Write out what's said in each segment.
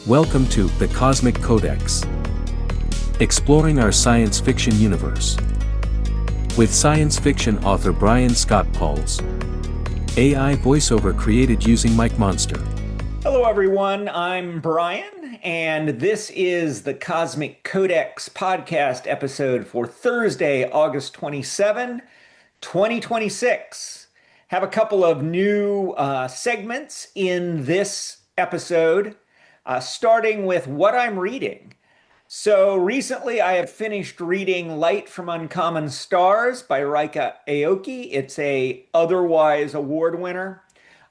Welcome to The Cosmic Codex, exploring our science fiction universe. With science fiction author Brian Scott Pauls. AI voiceover created using Mike Monster. Hello, everyone. I'm Brian, and this is the Cosmic Codex podcast episode for Thursday, August 27, 2026. Have a couple of new segments in this episode, starting with what I'm reading. So recently I have finished reading Light from Uncommon Stars by Rika Aoki. It's a otherwise award winner.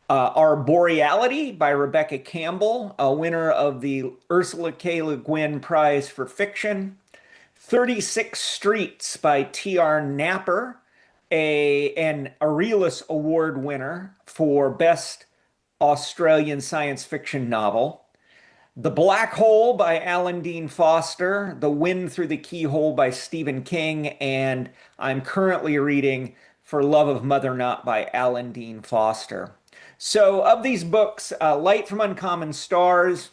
Our Boreality by Rebecca Campbell, a winner of the Ursula K. Le Guin Prize for Fiction. 36 Streets by T.R. Napper, an Aurelius Award winner for Best Australian Science Fiction Novel. The Black Hole by Alan Dean Foster, The Wind Through the Keyhole by Stephen King, and I'm currently reading For Love of Mother Not by Alan Dean Foster. So, of these books, Light from Uncommon Stars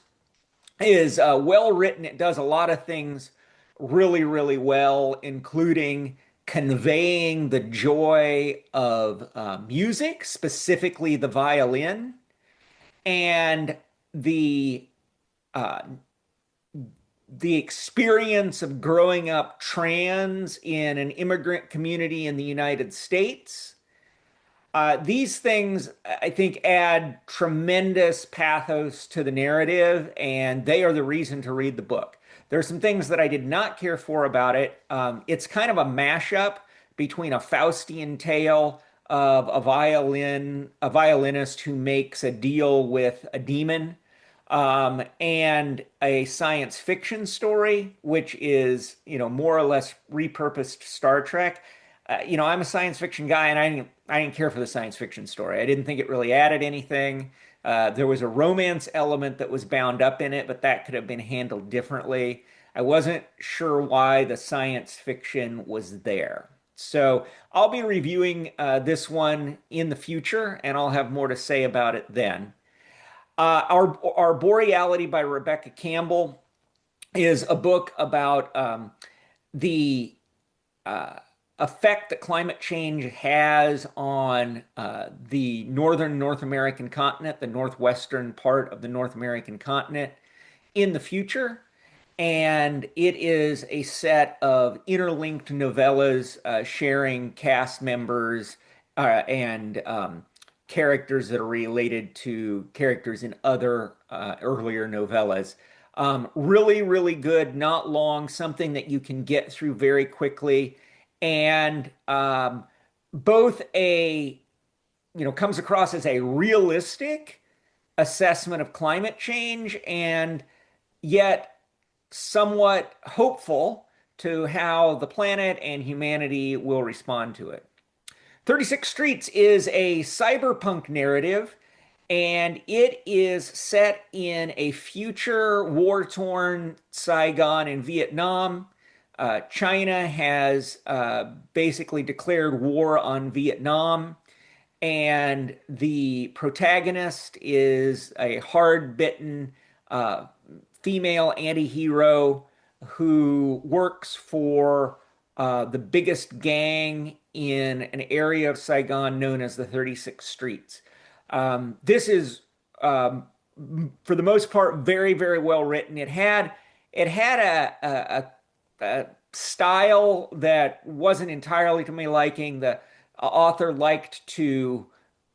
is well written. It does a lot of things really, really well, including conveying the joy of music, specifically the violin, and the uh, the experience of growing up trans in an immigrant community in the United States. These things, I think, add tremendous pathos to the narrative, and they are the reason to read the book. There are some things that I did not care for about it. It's kind of a mashup between a Faustian tale of a violinist who makes a deal with a demon, and a science fiction story, which is, more or less repurposed Star Trek. I'm a science fiction guy, and I didn't care for the science fiction story. I didn't think it really added anything. There was a romance element that was bound up in it, but that could have been handled differently. I wasn't sure why the science fiction was there. So I'll be reviewing this one in the future, and I'll have more to say about it then. Our Boreality by Rebecca Campbell is a book about the effect that climate change has on the northern North American continent, the northwestern part of the North American continent in the future. And it is a set of interlinked novellas sharing cast members and characters that are related to characters in other earlier novellas. Really, really good, not long, something that you can get through very quickly, and both comes across as a realistic assessment of climate change, and yet somewhat hopeful to how the planet and humanity will respond to it. 36 Streets is a cyberpunk narrative, and it is set in a future war-torn Saigon in Vietnam. China has basically declared war on Vietnam, and the protagonist is a hard-bitten female anti-hero who works for the biggest gang in an area of Saigon known as the 36 Streets. This is, for the most part, very, very well written. It had a style that wasn't entirely to my liking. The author liked to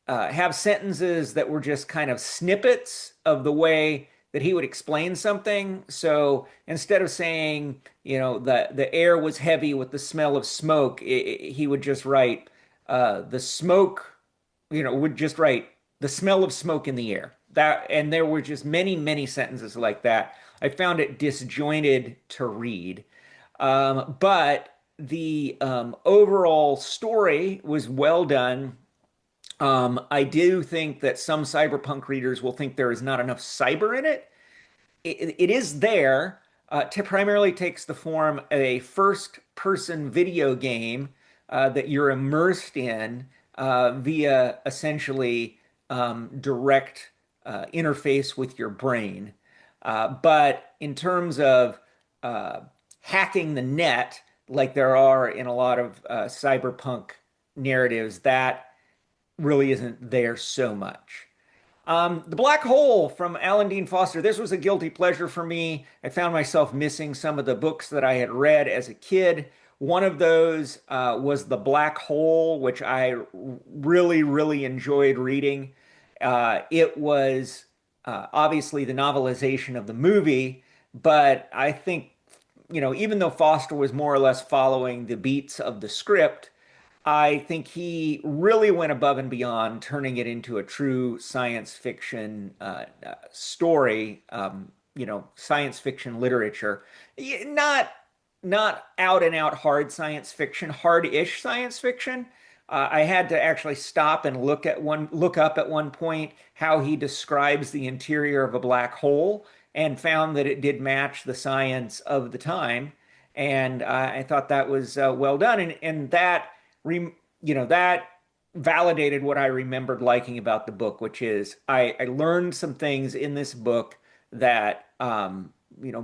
have sentences that were just kind of snippets of the way that he would explain something. So instead of saying, the air was heavy with the smell of smoke, he would just write the smoke, would just write the smell of smoke in the air. And there were just many, many sentences like that. I found it disjointed to read. But the overall story was well done. I do think that some cyberpunk readers will think there is not enough cyber in it. It is there. Primarily takes the form of a first-person video game that you're immersed in via essentially direct interface with your brain. But in terms of uh, hacking the net, like there are in a lot of cyberpunk narratives, that really isn't there so much. The Black Hole from Alan Dean Foster. This was a guilty pleasure for me. I found myself missing some of the books that I had read as a kid. One of those was The Black Hole, which I really, really enjoyed reading. It was obviously the novelization of the movie, but I think, even though Foster was more or less following the beats of the script, I think he really went above and beyond, turning it into a true science fiction story, science fiction literature. Not not out and out hard science fiction, hard-ish science fiction. I had to actually stop and look up at one point how he describes the interior of a black hole, and found that it did match the science of the time. And I thought that was well done, and that re, that validated what I remembered liking about the book, which is I learned some things in this book that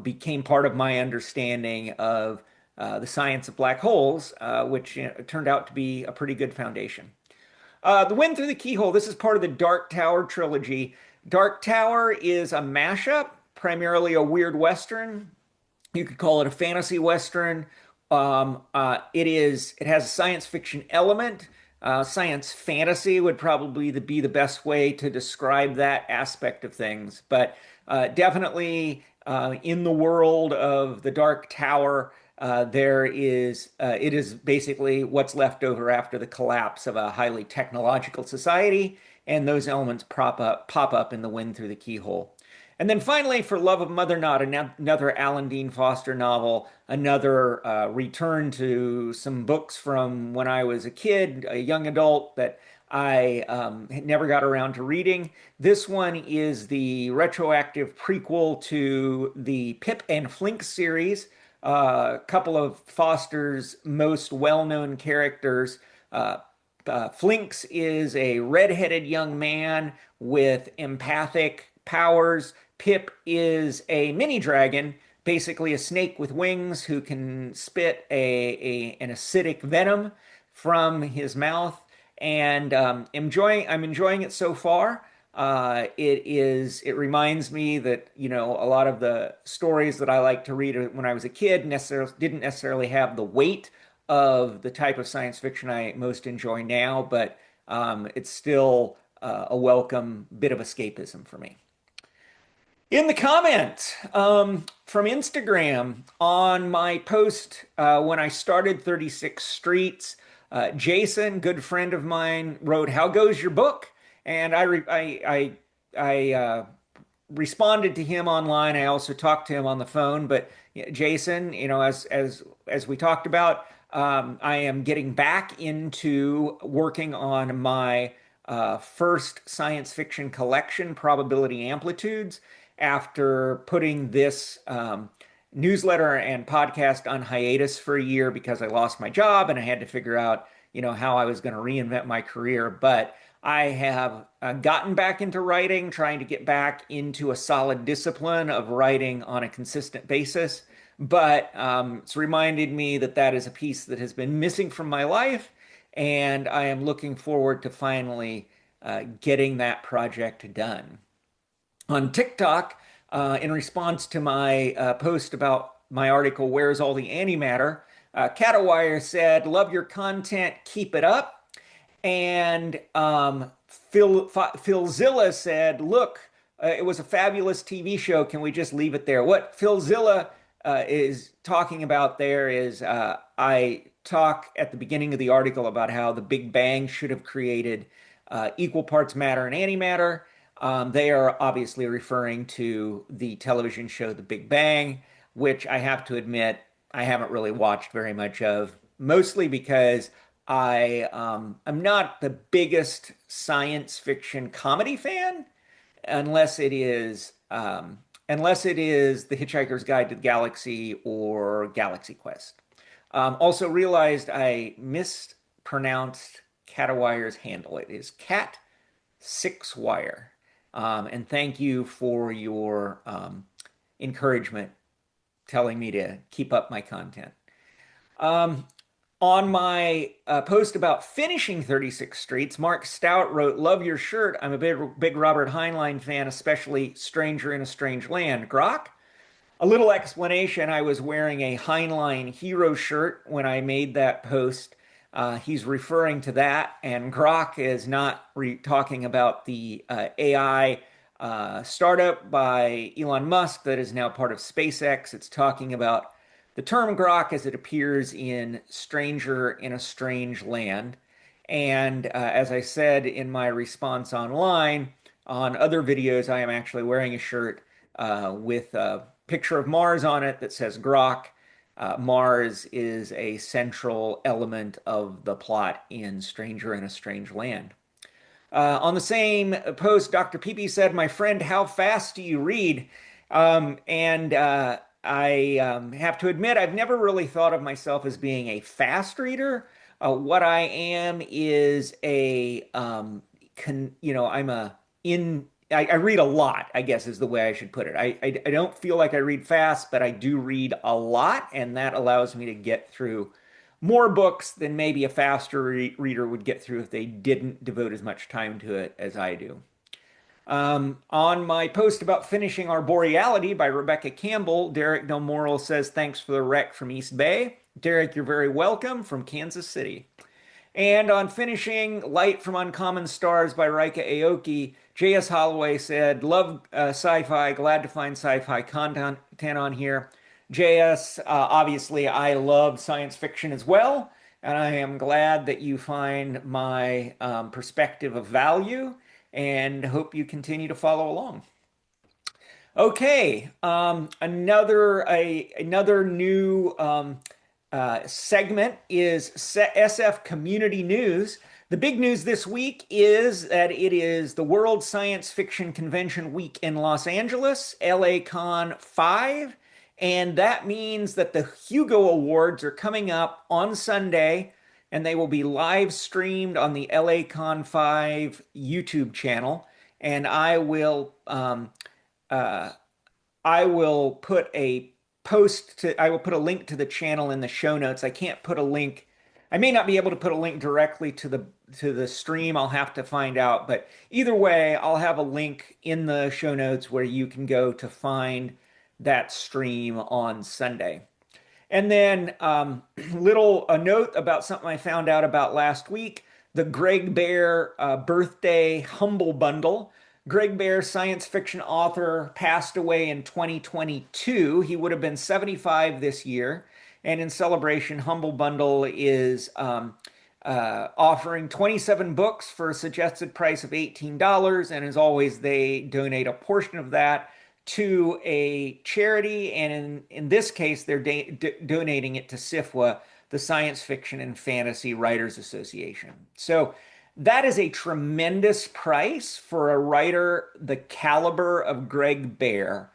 became part of my understanding of the science of black holes, which turned out to be a pretty good foundation. The Wind Through the Keyhole. This is part of the Dark Tower trilogy. Dark Tower is a mashup, primarily a weird Western. You could call it a fantasy Western. It has a science fiction element. Science fantasy would probably be the best way to describe that aspect of things. But definitely in the world of the Dark Tower, it is basically what's left over after the collapse of a highly technological society, and those elements pop up in The Wind Through the Keyhole. And then finally, For Love of Mother Not, another Alan Dean Foster novel, another return to some books from when I was a kid, a young adult, that I never got around to reading. This one is the retroactive prequel to the Pip and Flink series, a couple of Foster's most well-known characters. Flinks is a redheaded young man with empathic powers. Pip is a mini dragon, basically a snake with wings who can spit an acidic venom from his mouth. And I'm enjoying it so far. It reminds me that, a lot of the stories that I like to read when I was a kid didn't necessarily have the weight of the type of science fiction I most enjoy now, but it's still a welcome bit of escapism for me. In the comment from Instagram on my post when I started 36 Streets, Jason, good friend of mine, wrote, "How goes your book?" And I responded to him online. I also talked to him on the phone. But Jason, as we talked about, I am getting back into working on my first science fiction collection, Probability Amplitudes, after putting this newsletter and podcast on hiatus for a year because I lost my job and I had to figure out, how I was going to reinvent my career. But I have gotten back into writing, trying to get back into a solid discipline of writing on a consistent basis. But it's reminded me that that is a piece that has been missing from my life, and I am looking forward to finally getting that project done. On TikTok, in response to my post about my article, Where's All the Antimatter? Catawire said, "Love your content, keep it up." And Philzilla said, "Look, it was a fabulous TV show. Can we just leave it there?" What Philzilla is talking about there is I talk at the beginning of the article about how the Big Bang should have created equal parts matter and antimatter. They are obviously referring to the television show The Big Bang, which I have to admit I haven't really watched very much of, mostly because I'm not the biggest science fiction comedy fan, unless it is The Hitchhiker's Guide to the Galaxy or Galaxy Quest. Also realized I mispronounced Catawire's handle. It is Cat Six Wire. And thank you for your encouragement telling me to keep up my content. Um, on my post about finishing 36 Streets, Mark Stout wrote, "Love your shirt. I'm a big Robert Heinlein fan, especially Stranger in a Strange Land." Grok? A little explanation. I was wearing a Heinlein hero shirt when I made that post. He's referring to that, and Grok is not talking about the AI startup by Elon Musk that is now part of SpaceX. It's talking about the term Grok as it appears in Stranger in a Strange Land. And as I said in my response online, on other videos, I am actually wearing a shirt with a picture of Mars on it that says Grok. Mars is a central element of the plot in Stranger in a Strange Land. On the same post, Dr. Peepee said, "My friend, how fast do you read?" And I have to admit, I've never really thought of myself as being a fast reader. What I am is I'm I read a lot, I guess is the way I should put it. I don't feel like I read fast, but I do read a lot, and that allows me to get through more books than maybe a faster reader would get through if they didn't devote as much time to it as I do. On my post about finishing Arboreality by Rebecca Campbell, Derek Del Moral says, "Thanks for the rec from East Bay." Derek, you're very welcome from Kansas City. And on finishing Light from Uncommon Stars by Rika Aoki, J.S. Holloway said, "Love sci-fi, glad to find sci-fi content on here." J.S., obviously, I love science fiction as well, and I am glad that you find my perspective of value and hope you continue to follow along. Okay, another new segment is SF Community News. The big news this week is that it is the World Science Fiction Convention week in Los Angeles, LA Con 5, and that means that the Hugo Awards are coming up on Sunday, and they will be live streamed on the LA Con 5 YouTube channel. And I will put a I will put a link to the channel in the show notes. I can't put a link. I may not be able to put a link directly to the stream. I'll have to find out. But either way, I'll have a link in the show notes where you can go to find that stream on Sunday. And then a note about something I found out about last week, the Greg Bear birthday humble bundle. Greg Bear, science fiction author, passed away in 2022. He would have been 75 this year. And in celebration, Humble Bundle is offering 27 books for a suggested price of $18. And as always, they donate a portion of that to a charity. And in this case, they're donating it to SIFWA, the Science Fiction and Fantasy Writers Association. So that is a tremendous price for a writer the caliber of Greg Bear.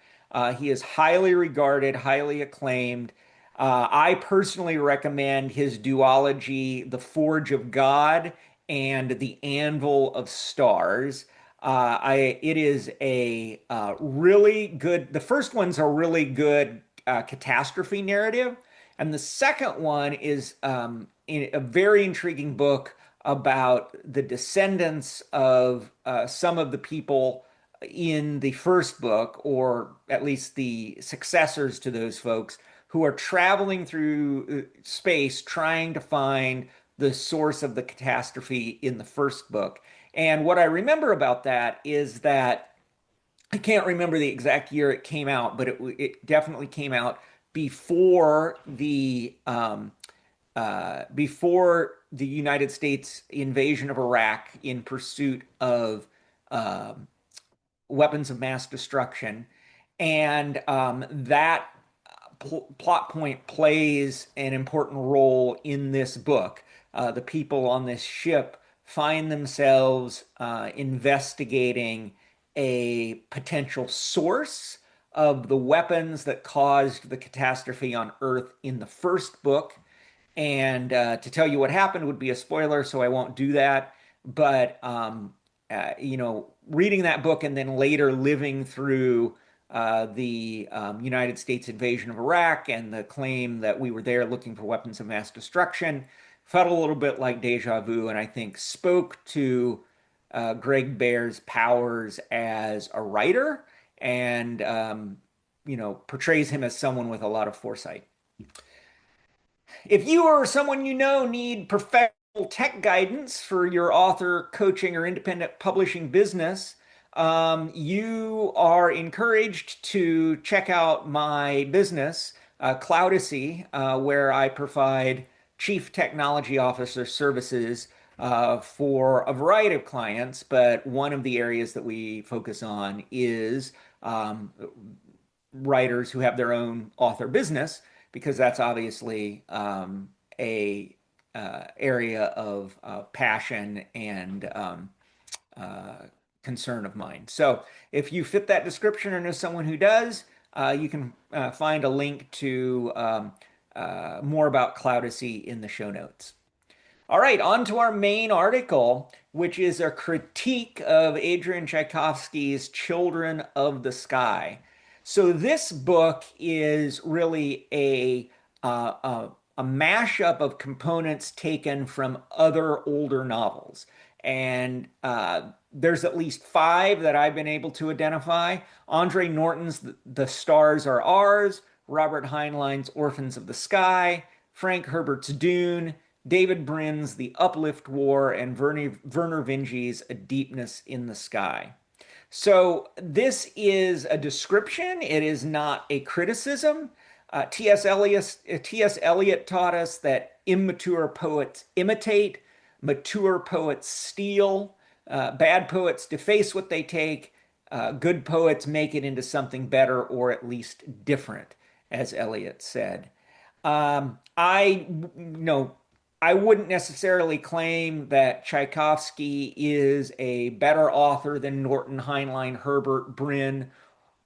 He is highly regarded, highly acclaimed. I personally recommend his duology, The Forge of God and The Anvil of Stars. It is a really good, the first one's a really good catastrophe narrative. And the second one is a very intriguing book about the descendants of some of the people in the first book, or at least the successors to those folks, who are traveling through space trying to find the source of the catastrophe in the first book. And what I remember about that is that I can't remember the exact year it came out, but it definitely came out before before the United States invasion of Iraq in pursuit of weapons of mass destruction. And that plot point plays an important role in this book. The people on this ship find themselves investigating a potential source of the weapons that caused the catastrophe on Earth in the first book. And to tell you what happened would be a spoiler, so I won't do that. But reading that book and then later living through the United States invasion of Iraq and the claim that we were there looking for weapons of mass destruction. Felt a little bit like deja vu, and I think spoke to Greg Bear's powers as a writer and portrays him as someone with a lot of foresight. If you or someone you know need professional tech guidance for your author coaching or independent publishing business, you are encouraged to check out my business, Cloudacy, where I provide chief technology officer services for a variety of clients. But one of the areas that we focus on is writers who have their own author business, because that's obviously a area of passion and concern of mine. So if you fit that description or know someone who does, you can find a link to more about Cloudacy in the show notes. All right, on to our main article, which is a critique of Adrian Tchaikovsky's Children of the Sky. So this book is really a mashup of components taken from other older novels. And there's at least five that I've been able to identify. Andre Norton's The Stars Are Ours, Robert Heinlein's Orphans of the Sky, Frank Herbert's Dune, David Brin's The Uplift War, and Werner Vinge's A Deepness in the Sky. So this is a description. It is not a criticism. T.S. Eliot taught us that immature poets imitate, mature poets steal, bad poets deface what they take, good poets make it into something better or at least different, as Eliot said. I wouldn't necessarily claim that Tchaikovsky is a better author than Norton, Heinlein, Herbert, Brin,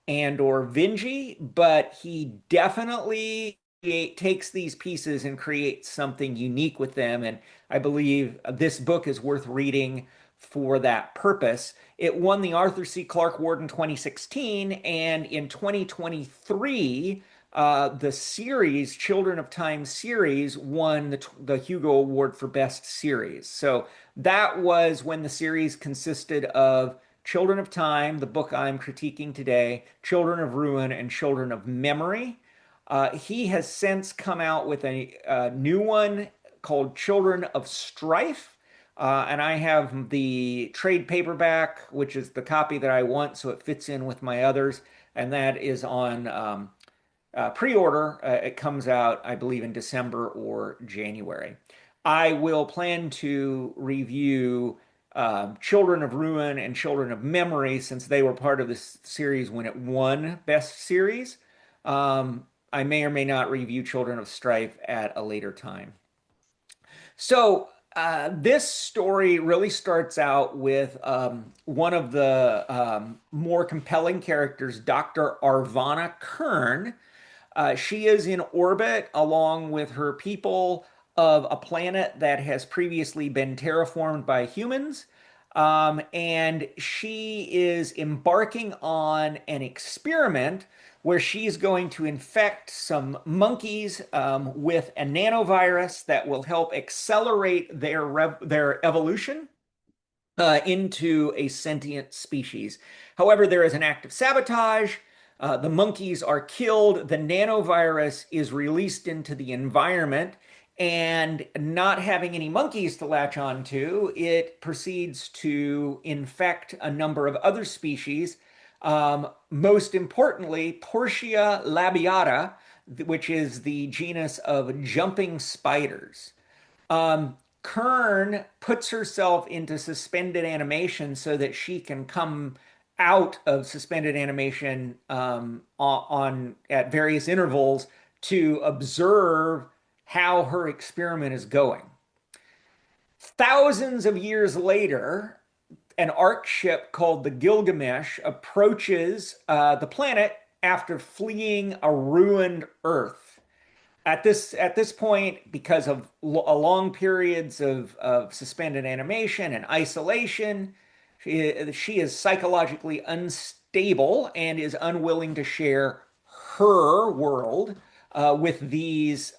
and or Vinge, but he definitely takes these pieces and creates something unique with them. And I believe this book is worth reading for that purpose. It won the Arthur C. Clarke Award in 2016, and in 2023, the series, Children of Time series, won the Hugo Award for Best Series. So that was when the series consisted of Children of Time, the book I'm critiquing today, Children of Ruin, and Children of Memory. He has since come out with a new one called Children of Strife. And I have the trade paperback, which is the copy that I want, so it fits in with my others. And that is on pre-order. It comes out, I believe, in December or January. I will plan to review Children of Ruin and Children of Memory, since they were part of this series when it won Best Series. I may or may not review Children of Strife at a later time. So this story really starts out with one of the more compelling characters, Dr. Arvana Kern. She is in orbit along with her people of a planet that has previously been terraformed by humans. And she is embarking on an experiment where she's going to infect some monkeys with a nanovirus that will help accelerate their evolution into a sentient species. However, there is an act of sabotage. The monkeys are killed. The nanovirus is released into the environment, and not having any monkeys to latch onto, it proceeds to infect a number of other species. Most importantly, Portia labiata, which is the genus of jumping spiders. Kern puts herself into suspended animation so that she can come out of suspended animation at various intervals to observe how her experiment is going. Thousands of years later, an Ark ship called the Gilgamesh approaches the planet after fleeing a ruined Earth. At this point, because of long periods of suspended animation and isolation, she is psychologically unstable and is unwilling to share her world with these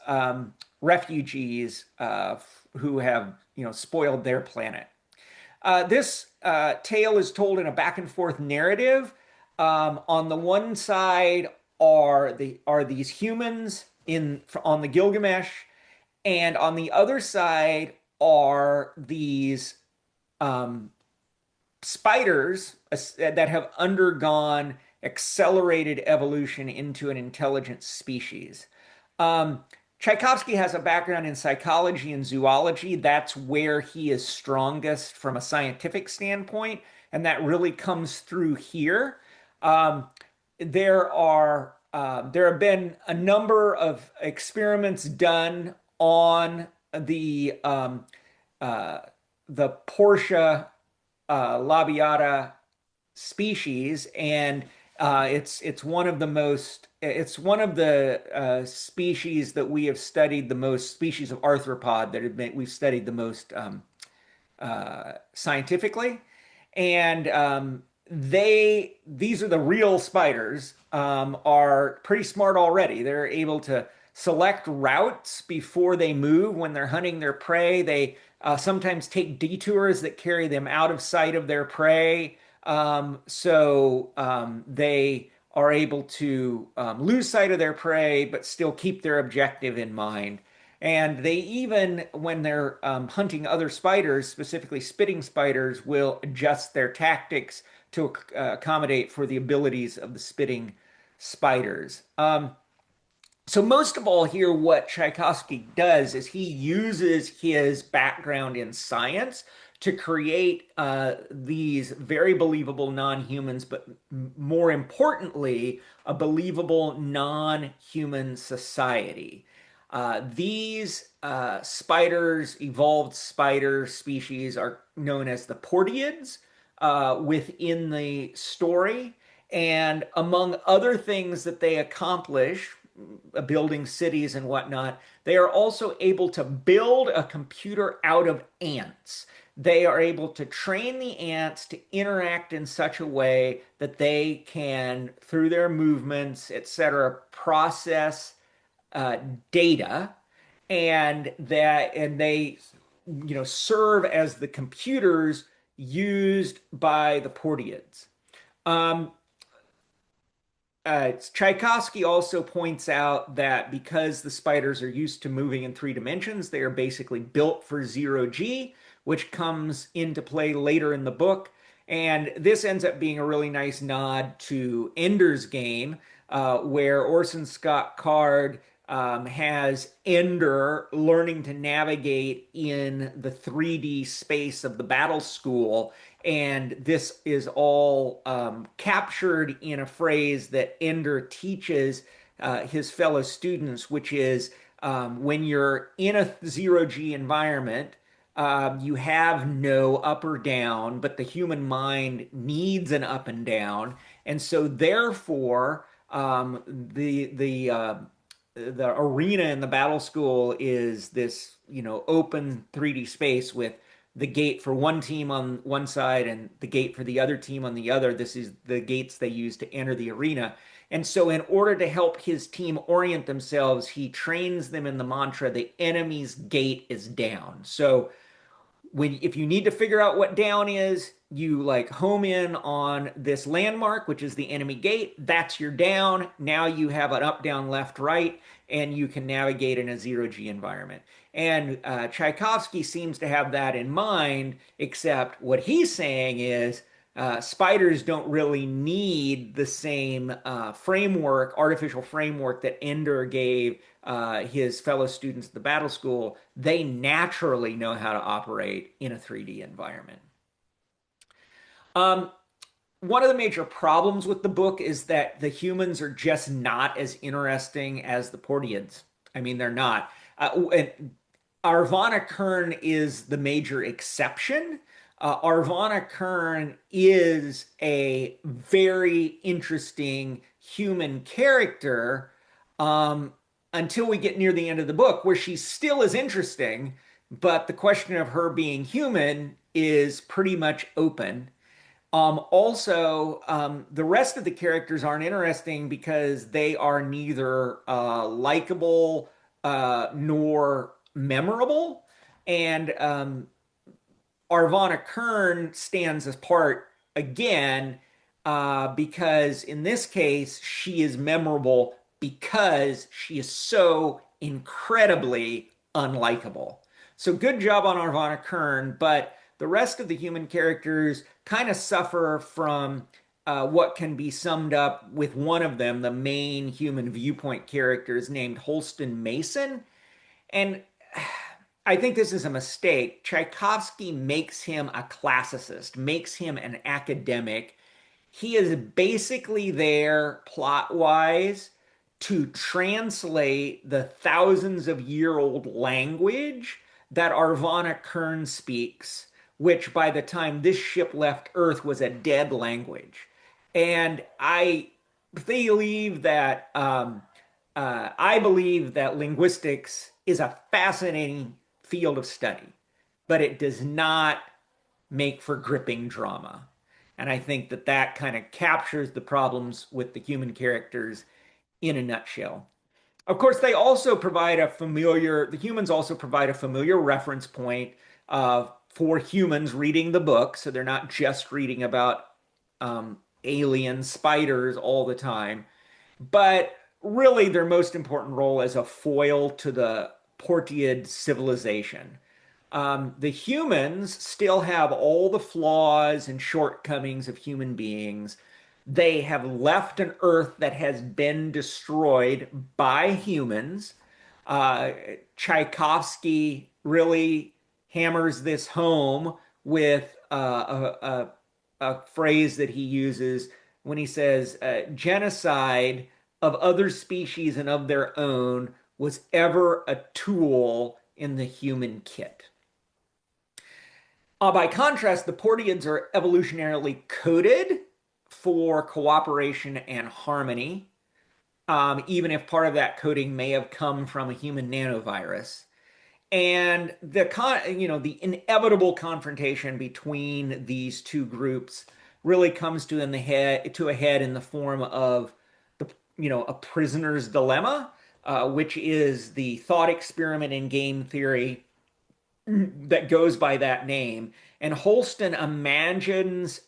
refugees who have, spoiled their planet. This tale is told in a back and forth narrative. On the one side are these humans on the Gilgamesh, and on the other side are these um, spiders that have undergone accelerated evolution into an intelligent species. Um, Tchaikovsky has a background in psychology and zoology. That's where he is strongest from a scientific standpoint, and that really comes through here. Um, there have been a number of experiments done on the um, uh, the Portia labiata species, and it's one of the species that we have studied the most, species of arthropod that we've studied the most scientifically. And these are the real spiders, are pretty smart already. They're able to select routes before they move when they're hunting their prey. They sometimes take detours that carry them out of sight of their prey. They are able to lose sight of their prey, but still keep their objective in mind. And they even, when they're hunting other spiders, specifically spitting spiders, will adjust their tactics to accommodate for the abilities of the spitting spiders. So most of all here, what Tchaikovsky does is he uses his background in science to create these very believable non-humans, but more importantly, a believable non-human society. These spiders, evolved spider species, are known as the Portiids within the story. And among other things that they accomplish, building cities and whatnot, they are also able to build a computer out of ants. They are able to train the ants to interact in such a way that they can, through their movements, etc., process uh, data, and they serve as the computers used by the Portiids. Um, Tchaikovsky also points out that because the spiders are used to moving in 3 dimensions, they are basically built for zero G, which comes into play later in the book. And this ends up being a really nice nod to Ender's Game, where Orson Scott Card has Ender learning to navigate in the 3D space of the battle school. And this is all captured in a phrase that Ender teaches his fellow students, which is when you're in a zero G environment, you have no up or down, but the human mind needs an up and down. And so therefore, the arena in the battle school is this, open 3D space with the gate for one team on one side and the gate for the other team on the other. This is the gates they use to enter the arena. And so, in order to help his team orient themselves, he trains them in the mantra, the enemy's gate is down. So, if you need to figure out what down is, you like home in on this landmark, which is the enemy gate. That's your down. Now you have an up, down, left, right, and you can navigate in a zero G environment. And Tchaikovsky seems to have that in mind, except what he's saying is spiders don't really need the same framework, artificial framework that Ender gave his fellow students at the battle school. They naturally know how to operate in a 3D environment. Um, One of the major problems with the book is that the humans are just not as interesting as the Portiids. I mean, they're not. And Arvana Kern is the major exception. Arvana Kern is a very interesting human character until we get near the end of the book, where she still is interesting, but the question of her being human is pretty much open. The rest of the characters aren't interesting because they are neither likable nor memorable. And Arvana Kern stands apart again because in this case, she is memorable because she is so incredibly unlikable. So good job on Arvana Kern, but the rest of the human characters kind of suffer from what can be summed up with one of them, the main human viewpoint character is named Holston Mason. And I think this is a mistake. Tchaikovsky makes him a classicist, makes him an academic. He is basically there plot wise to translate the thousands of year old language that Arvana Kern speaks, which by the time this ship left Earth was a dead language. And I believe that linguistics is a fascinating field of study, but it does not make for gripping drama. And I think that that kind of captures the problems with the human characters in a nutshell. Of course, the humans also provide a familiar reference point for humans reading the book. So they're not just reading about alien spiders all the time. But really, their most important role as a foil to the Portiad civilization. The humans still have all the flaws and shortcomings of human beings. They have left an Earth that has been destroyed by humans. Uh, Tchaikovsky really hammers this home with a phrase that he uses when he says, genocide of other species and of their own was ever a tool in the human kit. By contrast, the Portians are evolutionarily coded for cooperation and harmony, even if part of that coding may have come from a human nanovirus. And the inevitable confrontation between these two groups really comes to a head in the form of a prisoner's dilemma, which is the thought experiment in game theory that goes by that name. And Holston imagines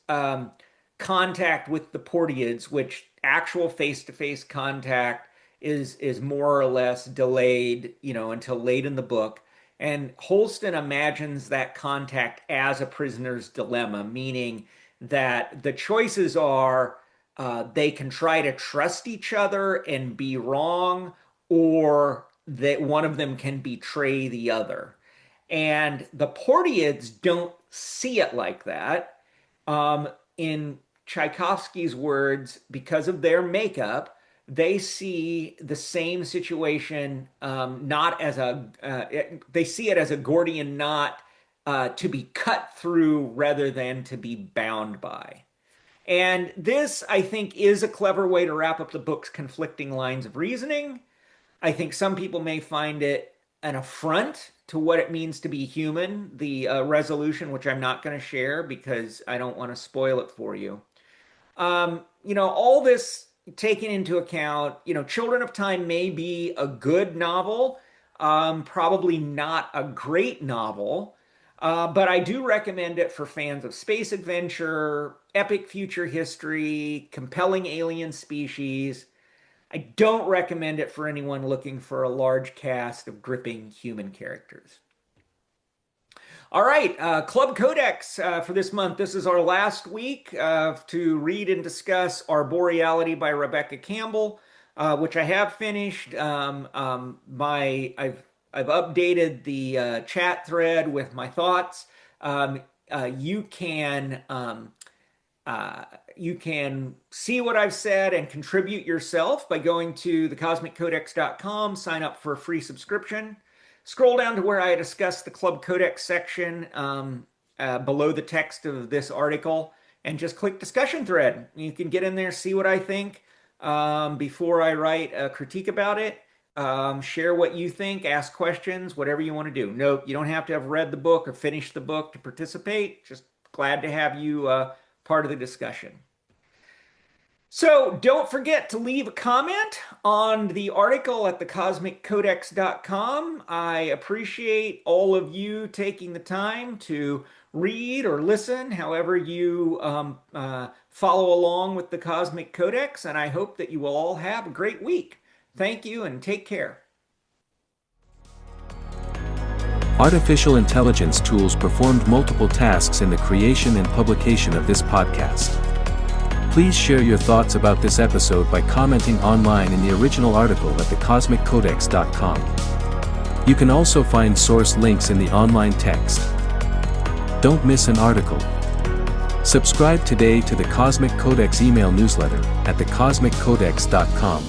contact with the Portiads, which actual face-to-face contact is more or less delayed, until late in the book. And Holston imagines that contact as a prisoner's dilemma, meaning that the choices are they can try to trust each other and be wrong, or that one of them can betray the other. And the Portiads don't see it like that. In Tchaikovsky's words, because of their makeup, they see the same situation not as they see it as a Gordian knot to be cut through rather than to be bound by. And this, I think, is a clever way to wrap up the book's conflicting lines of reasoning. I think some people may find it an affront to what it means to be human, the resolution, which I'm not going to share because I don't want to spoil it for you. All this taken into account, Children of Time may be a good novel, probably not a great novel, but I do recommend it for fans of space adventure, epic future history, compelling alien species. I don't recommend it for anyone looking for a large cast of gripping human characters. All right, Club Codex for this month. This is our last week to read and discuss Arboreality by Rebecca Campbell, which I have finished. I've updated the chat thread with my thoughts. You can see what I've said and contribute yourself by going to thecosmiccodex.com, sign up for a free subscription. Scroll down to where I discuss the Club Codex section below the text of this article and just click discussion thread. You can get in there, see what I think before I write a critique about it. Share what you think, ask questions, whatever you want to do. No, you don't have to have read the book or finished the book to participate. Just glad to have you part of the discussion. So don't forget to leave a comment on the article at thecosmiccodex.com. I appreciate all of you taking the time to read or listen, however you follow along with the Cosmic Codex, and I hope that you will all have a great week. Thank you and take care. Artificial intelligence tools performed multiple tasks in the creation and publication of this podcast. Please share your thoughts about this episode by commenting online in the original article at thecosmiccodex.com. You can also find source links in the online text. Don't miss an article. Subscribe today to the Cosmic Codex email newsletter at thecosmiccodex.com.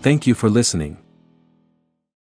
Thank you for listening.